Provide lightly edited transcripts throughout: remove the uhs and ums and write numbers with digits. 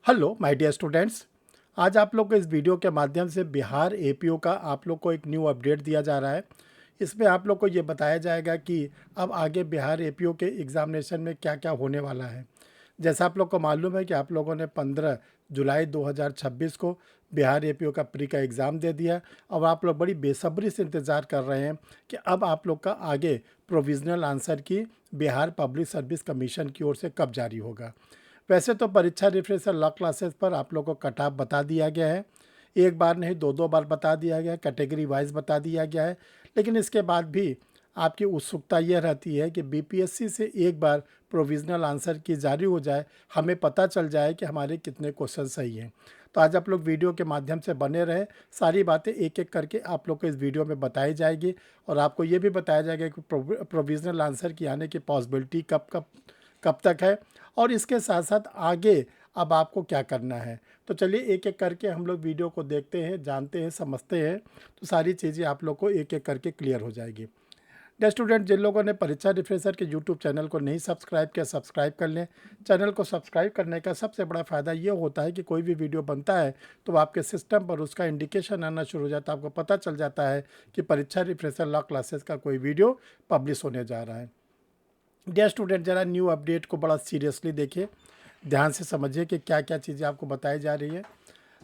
Hello my dear students. आज आप लोग को इस वीडियो के माध्यम से बिहार एपीओ का आप लोग को एक न्यू अपडेट दिया जा रहा है। इसमें आप लोग को ये बताया जाएगा कि अब आगे बिहार एपीओ के एग्ज़ामिनेशन में क्या क्या होने वाला है। जैसा आप लोग को मालूम है कि आप लोगों ने 15 जुलाई 2026 को बिहार एपीओ का प्री का एग्ज़ाम दे दिया और आप लोग बड़ी बेसब्री से इंतज़ार कर रहे हैं कि अब आप लोग का आगे प्रोविज़नल आंसर की बिहार पब्लिक सर्विस कमीशन की ओर से कब जारी होगा। वैसे तो परीक्षा रिफ्रेशर लॉ क्लासेस पर आप लोगों को कट ऑफ बता दिया गया है। एक बार नहीं दो बार बता दिया गया है, कैटेगरी वाइज बता दिया गया है। लेकिन इसके बाद भी आपकी उत्सुकता यह रहती है कि बीपीएससी से एक बार प्रोविज़नल आंसर की जारी हो जाए, हमें पता चल जाए कि हमारे कितने क्वेश्चन सही हैं। तो आज आप लोग वीडियो के माध्यम से बने रहें, सारी बातें एक एक करके आप लोग को इस वीडियो में बताई जाएगी और आपको ये भी बताया जाएगा कि प्रोविज़नल आंसर की आने की पॉसिबिलिटी कब कब कब तक है और इसके साथ साथ आगे अब आपको क्या करना है। तो चलिए एक एक करके हम लोग वीडियो को देखते हैं, जानते हैं, समझते हैं, तो सारी चीज़ें आप लोग को एक एक करके क्लियर हो जाएगी। डियर स्टूडेंट, जिन लोगों ने परीक्षा रिफ्रेशर के यूट्यूब चैनल को नहीं सब्सक्राइब किया, सब्सक्राइब कर लें। चैनल को सब्सक्राइब करने का सबसे बड़ा फ़ायदा ये होता है कि कोई भी वीडियो बनता है तो आपके सिस्टम पर उसका इंडिकेशन आना शुरू हो जाता है, आपको पता चल जाता है कि परीक्षा रिफ्रेशर लॉ क्लासेस का कोई वीडियो पब्लिश होने जा रहा है। डियर स्टूडेंट, ज़रा न्यू अपडेट को बड़ा सीरियसली देखिए, ध्यान से समझिए कि क्या क्या चीज़ें आपको बताई जा रही है।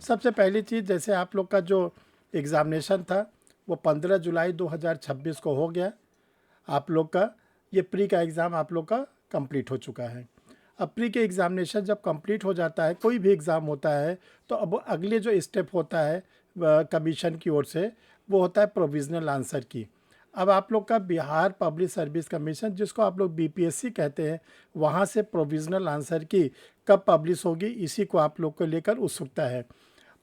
सबसे पहली चीज़, जैसे आप लोग का जो एग्ज़ामिनेशन था वो 15 जुलाई 2026 को हो गया। आप लोग का ये प्री का एग्ज़ाम आप लोग का कंप्लीट हो चुका है। अब प्री के एग्ज़ामिनेशन जब कंप्लीट हो जाता है, कोई भी एग्ज़ाम होता है, तो अब अगले जो स्टेप होता है कमीशन की ओर से, वो होता है प्रोविज़नल आंसर की। अब आप लोग का बिहार पब्लिक सर्विस कमीशन, जिसको आप लोग बीपीएससी कहते हैं, वहाँ से प्रोविज़नल आंसर की कब पब्लिश होगी, इसी को आप लोग को लेकर उत्सुकता है।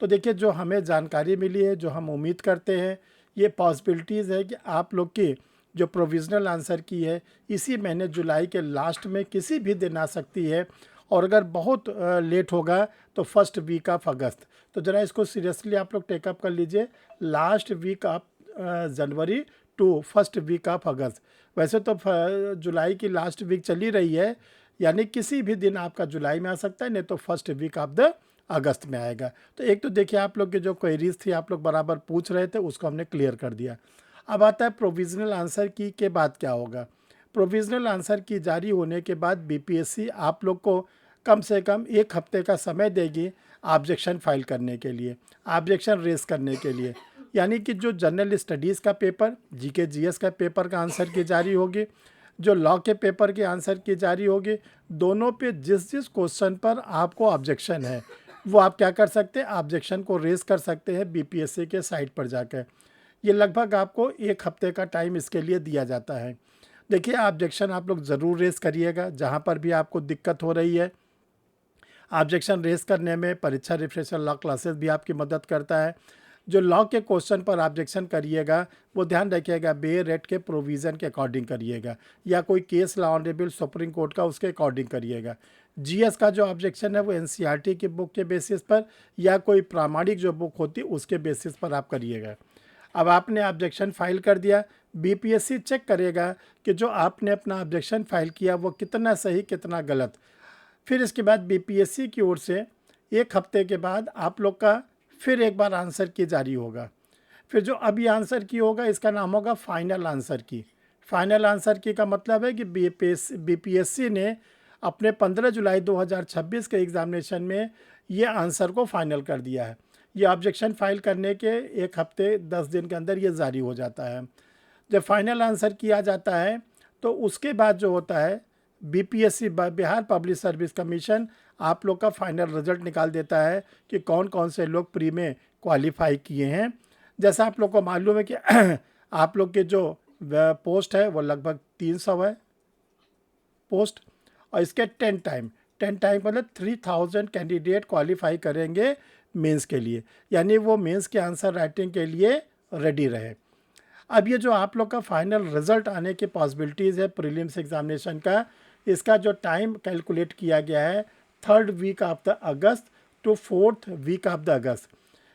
तो देखिए, जो हमें जानकारी मिली है, जो हम उम्मीद करते हैं, ये पॉसिबिलिटीज़ है कि आप लोग की जो प्रोविज़नल आंसर की है इसी महीने जुलाई के लास्ट में किसी भी दिन आ सकती है और अगर बहुत लेट होगा तो फर्स्ट वीक ऑफ अगस्त। तो ज़रा इसको सीरियसली आप लोग टेकअप कर लीजिए, last week of January to first week of August. वैसे तो जुलाई की लास्ट वीक चली रही है, यानी किसी भी दिन आपका जुलाई में आ सकता है, नहीं तो फर्स्ट वीक ऑफ द अगस्त में आएगा। तो एक तो देखिए, आप लोग की जो क्वेरीज थी आप लोग बराबर पूछ रहे थे, उसको हमने क्लियर कर दिया। अब आता है प्रोविज़नल आंसर की के बाद क्या होगा। प्रोविज़नल आंसर की जारी होने के बाद बीपीएससी आप लोग को कम से कम एक हफ्ते का समय देगी ऑब्जेक्शन फाइल करने के लिए, ऑब्जेक्शन रेस करने के लिए। यानी कि जो जनरल स्टडीज़ का पेपर, जीके जीएस का पेपर का आंसर की जारी होगी, जो लॉ के पेपर के आंसर की जारी होगी, दोनों पे जिस जिस क्वेश्चन पर आपको ऑब्जेक्शन है वो आप क्या कर सकते हैं, ऑब्जेक्शन को रेस कर सकते हैं बीपीएससी के साइट पर जाकर। ये लगभग आपको एक हफ्ते का टाइम इसके लिए दिया जाता है। देखिए, ऑब्जेक्शन आप लोग ज़रूर रेस करिएगा जहाँ पर भी आपको दिक्कत हो रही है। ऑब्जेक्शन रेस करने में परीक्षा रिफ्रेशर लॉ क्लासेस भी आपकी मदद करता है। जो लॉ के क्वेश्चन पर ऑब्जेक्शन करिएगा वो ध्यान रखिएगा बे रेट के प्रोविज़न के अकॉर्डिंग करिएगा, या कोई case law honourable supreme court का उसके अकॉर्डिंग करिएगा। जीएस का जो ऑब्जेक्शन है वो एनसीईआरटी की बुक के बेसिस पर या कोई प्रामाणिक जो बुक होती है उसके बेसिस पर आप करिएगा। अब आपने ऑब्जेक्शन फाइल कर दिया, बीपीएससी चेक करेगा कि जो आपने अपना ऑब्जेक्शन फाइल किया वो कितना सही कितना गलत। फिर इसके बाद बीपीएससी की ओर से एक हफ्ते के बाद आप लोग का फिर एक बार आंसर की जारी होगा। फिर जो अभी आंसर की होगा इसका नाम होगा फाइनल आंसर की। फाइनल आंसर की का मतलब है कि बीपीएससी ने अपने 15 जुलाई 2026 के एग्ज़ामिनेशन में ये आंसर को फाइनल कर दिया है। ये ऑब्जेक्शन फाइल करने के एक हफ्ते 10 दिन के अंदर ये जारी हो जाता है। जब फाइनल आंसर किया जाता है तो उसके बाद जो होता है, BPSC Bihar public service commission आप लोग का फाइनल रिजल्ट निकाल देता है कि कौन कौन से लोग प्री में क्वालिफाई किए हैं। जैसा आप लोग को मालूम है कि आप लोग के जो पोस्ट है वो लगभग 300 है पोस्ट, और इसके 10 टाइम मतलब 3000 कैंडिडेट क्वालिफाई करेंगे मेंस के लिए, यानी वो मेंस के आंसर राइटिंग के लिए रेडी रहे। अब ये जो आप लोग का फाइनल रिजल्ट आने की पॉसिबिलिटीज़ है प्रीलिम्स एग्जामिनेशन का, इसका जो टाइम कैलकुलेट किया गया है 3rd week of the August to 4th week of the August,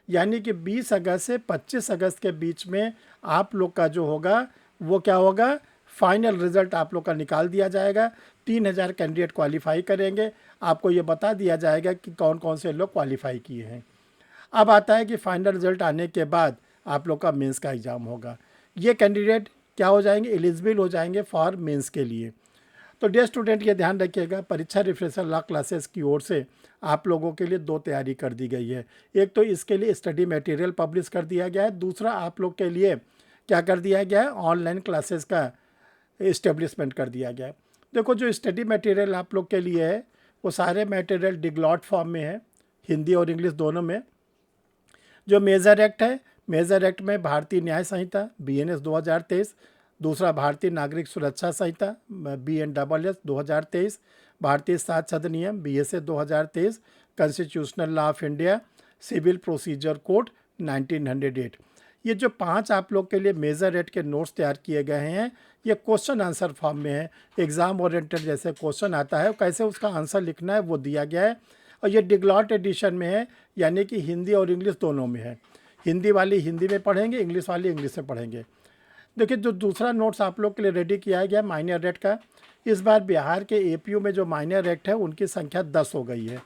यानी कि 20 अगस्त से 25 अगस्त के बीच में आप लोग का जो होगा वो क्या होगा, फाइनल रिजल्ट आप लोग का निकाल दिया जाएगा। 3000 कैंडिडेट क्वालिफाई करेंगे, आपको ये बता दिया जाएगा कि कौन कौन से लोग क्वालिफाई किए हैं। अब आता है कि फाइनल रिजल्ट आने के बाद आप लोग का मेंस का एग्ज़ाम होगा। ये कैंडिडेट क्या हो जाएंगे, एलिजिबल हो जाएंगे फॉर मेंस के लिए। तो डियर स्टूडेंट, ये ध्यान रखिएगा, परीक्षा रिफ्रेशर लॉ क्लासेस की ओर से आप लोगों के लिए 2 तैयारी कर दी गई है। एक तो इसके लिए स्टडी मटेरियल पब्लिश कर दिया गया है, दूसरा आप लोग के लिए क्या कर दिया गया है, ऑनलाइन क्लासेस का इस्टेब्लिशमेंट कर दिया गया है। देखो, जो स्टडी मटेरियल आप लोग के लिए है वो सारे मटेरियल डिग्लॉट फॉर्म में है, हिंदी और इंग्लिश दोनों में। जो मेजर एक्ट है, मेजर एक्ट में भारतीय न्याय संहिता BNS 2023, दूसरा भारतीय नागरिक सुरक्षा संहिता BNSS 2023, भारतीय साक्ष्य अधिनियम BSA 2023, constitutional law of India, civil procedure code 1908। ये जो 5 आप लोग के लिए मेजर एक्ट के नोट्स तैयार किए गए हैं, ये क्वेश्चन आंसर फॉर्म में है। एग्ज़ाम ओरिएंटेड जैसे क्वेश्चन आता है कैसे उसका आंसर लिखना है वो दिया गया है। और ये डिग्लॉट एडिशन में है, यानी कि हिंदी और इंग्लिश दोनों में है। हिंदी वाली हिंदी में पढ़ेंगे, इंग्लिश वाली इंग्लिश में पढ़ेंगे। देखिए, जो दूसरा नोट्स आप लोग के लिए रेडी किया गया माइनर एक्ट का, इस बार बिहार के APU में जो माइनर एक्ट है उनकी संख्या 10 हो गई है।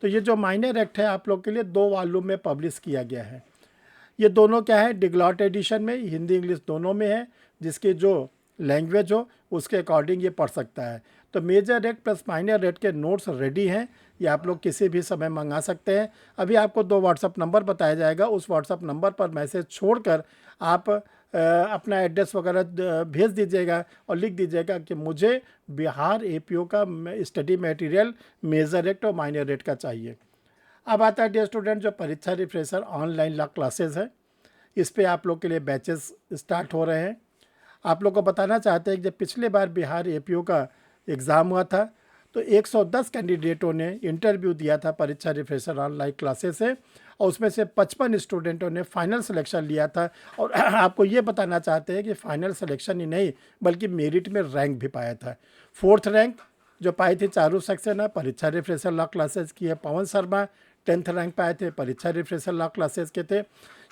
तो ये जो माइनर एक्ट है आप लोग के लिए 2 वॉल्यूम में पब्लिश किया गया है। ये दोनों क्या है, डिग्लॉट एडिशन में, हिंदी इंग्लिश दोनों में है। जिसकी जो लैंग्वेज हो उसके अकॉर्डिंग ये पढ़ सकता है। तो major act plus minor act के नोट्स रेडी हैं, ये आप लोग किसी भी समय मंगा सकते हैं। अभी आपको 2 व्हाट्सअप नंबर बताया जाएगा, उस व्हाट्सअप नंबर पर मैसेज छोड़कर आप अपना एड्रेस वगैरह भेज दीजिएगा और लिख दीजिएगा कि मुझे बिहार APO का स्टडी मटेरियल मेजर एक्ट और माइनर एक्ट का चाहिए। अब आता है डियर स्टूडेंट, जो परीक्षा रिफ्रेशर ऑनलाइन लॉ क्लासेस है, इस पे आप लोग के लिए बैचेस स्टार्ट हो रहे हैं। आप लोग को बताना चाहते हैं कि जब पिछले बार बिहार APO का एग्ज़ाम हुआ था तो 110 कैंडिडेटों ने इंटरव्यू दिया था परीक्षा रिफ्रेशर ऑनलाइन क्लासेस से, और उसमें से 55 स्टूडेंटों ने फाइनल सिलेक्शन लिया था। और आपको ये बताना चाहते हैं कि फाइनल सिलेक्शन ही नहीं बल्कि मेरिट में रैंक भी पाया था। 4th रैंक जो पाई थी चारू सेक्शन है परीक्षा रिफ्रेशर लॉ क्लासेस की है पवन शर्मा। 10th रैंक पाए थे, परीक्षा रिफ्रेशर लॉ क्लासेस के थे।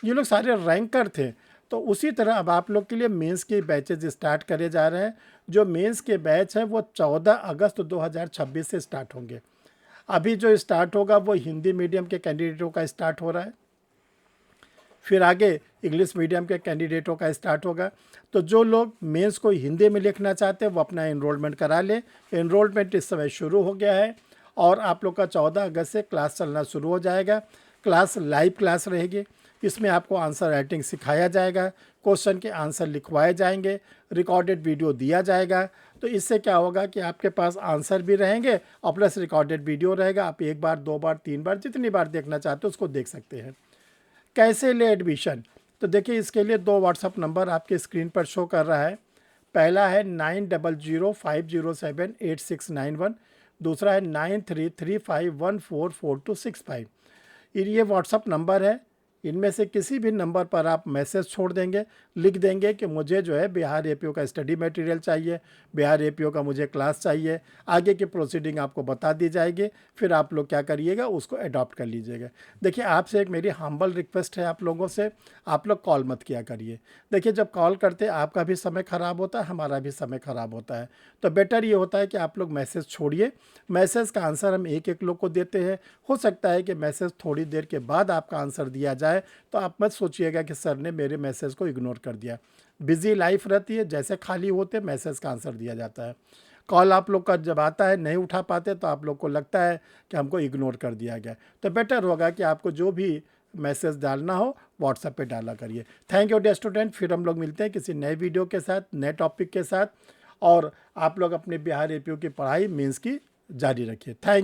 ये लोग सारे रैंकर थे। तो उसी तरह अब आप लोग के लिए मेंस के बैचेज स्टार्ट करे जा रहे हैं। जो मेंस के बैच हैं वो 14 अगस्त 2026 से स्टार्ट होंगे। अभी जो स्टार्ट होगा वो हिंदी मीडियम के कैंडिडेटों का स्टार्ट हो रहा है, फिर आगे इंग्लिश मीडियम के कैंडिडेटों का स्टार्ट होगा। तो जो लोग मेंस को हिंदी में लिखना चाहते हैं वो अपना एनरोलमेंट करा लें। एनरोलमेंट इस समय शुरू हो गया है और आप लोग का 14 अगस्त से क्लास चलना शुरू हो जाएगा। क्लास लाइव क्लास रहेगी, इसमें आपको आंसर राइटिंग सिखाया जाएगा, क्वेश्चन के आंसर लिखवाए जाएंगे, रिकॉर्डेड वीडियो दिया जाएगा। तो इससे क्या होगा कि आपके पास आंसर भी रहेंगे और प्लस रिकॉर्डेड वीडियो रहेगा। आप 1 बार 2 बार 3 बार जितनी बार देखना चाहते हो उसको देख सकते हैं। कैसे ले एडमिशन, तो देखिए इसके लिए 2 व्हाट्सअप नंबर आपके स्क्रीन पर शो कर रहा है। पहला है 9005078691, दूसरा है 9335144265। ये व्हाट्सअप नंबर है। इनमें से किसी भी नंबर पर आप मैसेज छोड़ देंगे, लिख देंगे कि मुझे जो है बिहार APO का स्टडी मटेरियल चाहिए, बिहार APO का मुझे क्लास चाहिए। आगे की प्रोसीडिंग आपको बता दी जाएगी, फिर आप लोग क्या करिएगा उसको अडॉप्ट कर लीजिएगा। देखिए, आपसे एक मेरी हम्बल रिक्वेस्ट है आप लोगों से, आप लोग कॉल मत किया करिए। देखिए, जब कॉल करते आपका भी समय ख़राब होता है, हमारा भी समय ख़राब होता है। तो बेटर ये होता है कि आप लोग मैसेज छोड़िए। मैसेज का आंसर हम एक एक लोग को देते हैं। हो सकता है कि मैसेज थोड़ी देर के बाद आपका आंसर दिया जाए, तो आप मत सोचिएगा कि सर ने मेरे मैसेज को इग्नोर कर दिया। बिजी लाइफ रहती है, जैसे खाली होते मैसेज का आंसर दिया जाता है। कॉल आप लोग का जब आता है नहीं उठा पाते तो आप लोग को लगता है कि हमको इग्नोर कर दिया गया। तो बेटर होगा कि आपको जो भी मैसेज डालना हो व्हाट्सएप पे डाला करिए। थैंक यू डियर स्टूडेंट, फिर हम लोग मिलते हैं किसी नए वीडियो के साथ, नए टॉपिक के साथ। और आप लोग अपने बिहार APO की पढ़ाई मेंस की जारी रखिए। थैंक